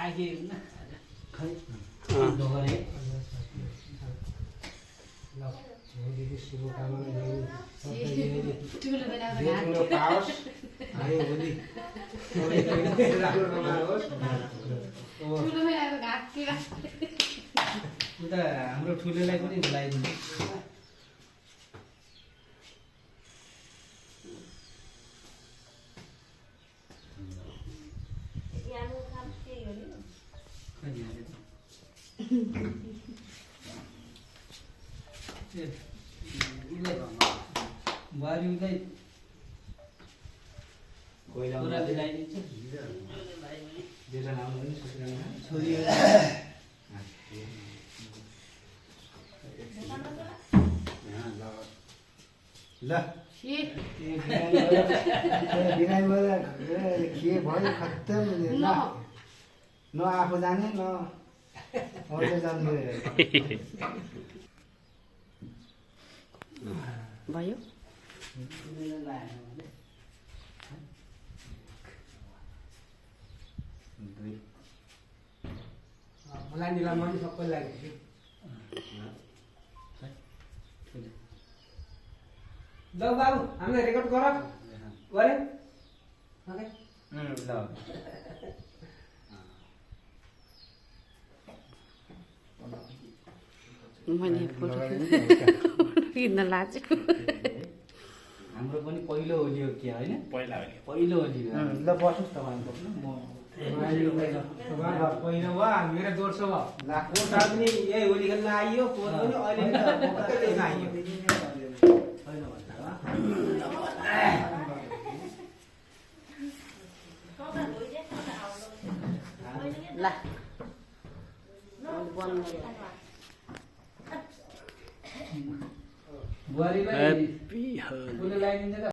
आगे खै दोगरे ल होलीको शुभकामना सबैले ठुलो बेलाको देखिन पाओस् है होली सबैले राम्रो रमाओस् ठुलो बेलाको घाट के उता हाम्रो ठुलोलाई पनि बोलाइदिनु बुहारीलाई कोइला पुरा मिलाइदिन्छ बेला आउनु पनि सकिँदैन छोरी ल के बिरामीबाट के भयो खत्तम न न आफू जाने न अरू जाने भयो मलाई निलाममा पनि सबै लाग्यो ल बाबु हामीले रेकर्ड गर गरे ल मैले फोटो किन्न लाजेको हाम्रो पनि पहिलो होली हो कि होइन पहिला होली पहिलो होली हो ल बस्नुहोस् तपाईँको म पहिलो भयो मेरो दोस्रो भयो कोटा पनि यही होली खेल्न आइयो कोट पनि अहिले पनि आइयो ल बन्द बुहारीलाई ह्याप्पी होली फुल लगाइदिन्छ त